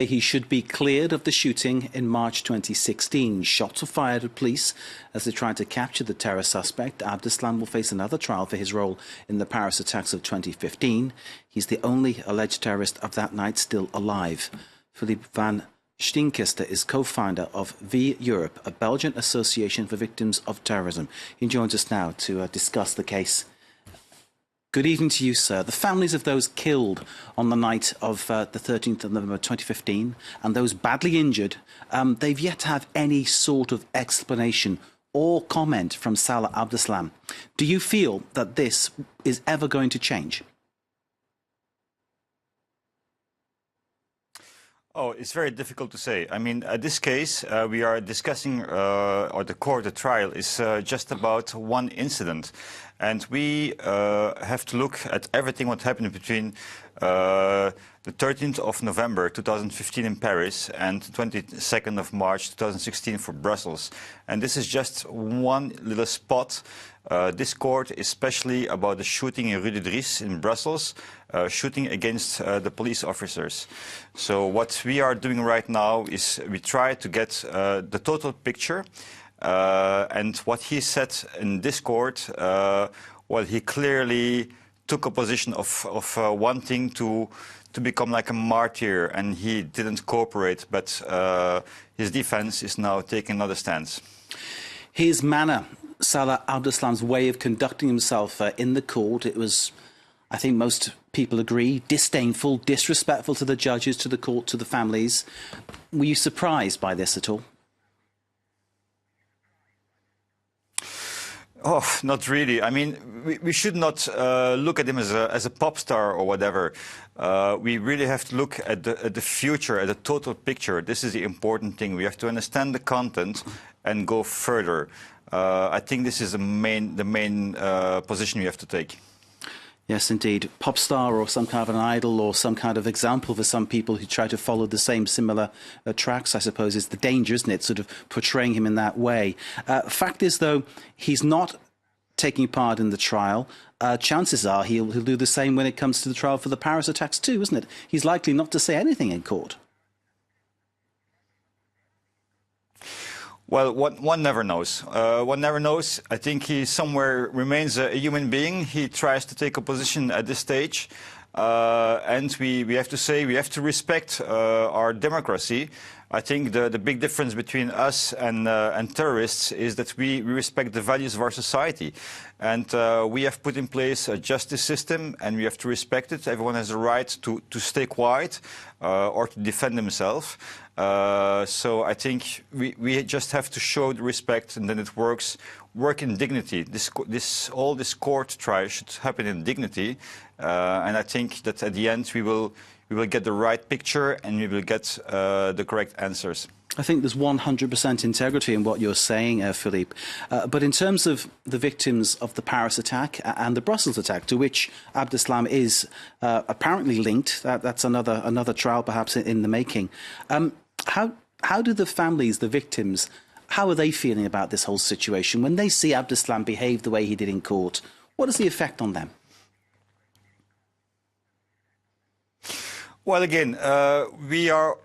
He should be cleared of the shooting in March 2016. Shots were fired at police as they tried to capture the terror suspect. Abdeslam will face another trial for his role in the Paris attacks of 2015. He's the only alleged terrorist of that night still alive. Philippe VANSTEENKISTE is co-founder of V Europe, a Belgian association for victims of terrorism. He joins us now to discuss the case. Good evening to you, sir. The families of those killed on the night of the 13th of November 2015 and those badly injured, they've yet to have any sort of explanation or comment from Salah Abdeslam. Do you feel that this is ever going to change? Oh, it's very difficult to say. I mean, this case we are discussing, or the trial is just about one incident. And we have to look at everything what happened between the 13th of November 2015 in Paris and 22nd of March 2016 for Brussels. And this is just one little spot. This court is especially about the shooting in Rue de Dries in Brussels, shooting against the police officers. So what we are doing right now is we try to get the total picture. And what he said in this court, well, he clearly took a position of wanting to become like a martyr, and he didn't cooperate, but his defense is now taking another stance. His manner, Salah Abdeslam's way of conducting himself in the court, it was, I think most people agree, disdainful, disrespectful to the judges, to the court, to the families. Were you surprised by this at all? Oh, not really. I mean, we should not look at him as a pop star or whatever. We really have to look at the future, at the total picture. This is the important thing. We have to understand the content and go further. I think this is the main position we have to take. Yes, indeed. Pop star or some kind of an idol or some kind of example for some people who try to follow the same similar tracks, I suppose, is the danger, isn't it? Sort of portraying him in that way. Fact is, though, he's not taking part in the trial. Chances are he'll do the same when it comes to the trial for the Paris attacks too, isn't it? He's likely not to say anything in court. Well, one never knows. One never knows. I think he somewhere remains a human being. He tries to take a position at this stage. And we have to say, we have to respect our democracy. I think the big difference between us and terrorists is that we respect the values of our society. And we have put in place a justice system, and we have to respect it. Everyone has a right to stay quiet or to defend himself. So I think we just have to show the respect, and then it works. Work in dignity. All this court trial should happen in dignity, and I think that at the end we will get the right picture and we will get the correct answers. I think there's 100% integrity in what you're saying, Philippe. But in terms of the victims of the Paris attack and the Brussels attack, to which Abdeslam is apparently linked, that's another trial perhaps in the making. How do the families, the victims, how are they feeling about this whole situation when they see Abdeslam behave the way he did in court? What is the effect on them? Well, again, we are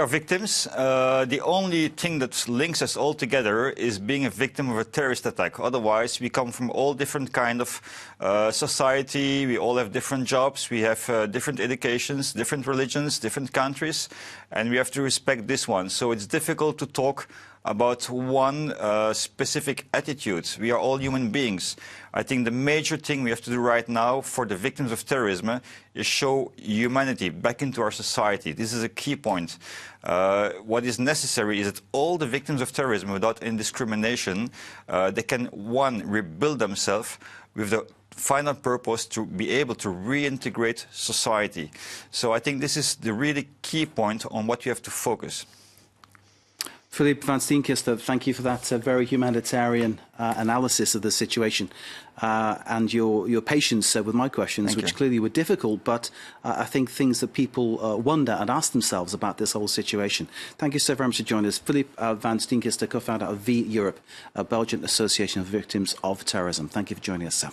victims. The only thing that links us all together is being a victim of a terrorist attack. Otherwise, we come from all different kind of society. We all have different jobs. We have different educations, different religions, different countries, and we have to respect this one. So it's difficult to talk about one specific attitude. We are all human beings. I think the major thing we have to do right now for the victims of terrorism is show humanity back into our society. This is a key point. What is necessary is that all the victims of terrorism, without any discrimination, they can, one, rebuild themselves with the final purpose to be able to reintegrate society. So I think this is the really key point on what you have to focus. Philippe VANSTEENKISTE, thank you for that very humanitarian analysis of the situation and your patience with my questions, which clearly were difficult, but I think things that people wonder and ask themselves about this whole situation. Thank you so very much for joining us. Philippe VANSTEENKISTE, co-founder of V Europe, a Belgian association of victims of terrorism. Thank you for joining us, sir.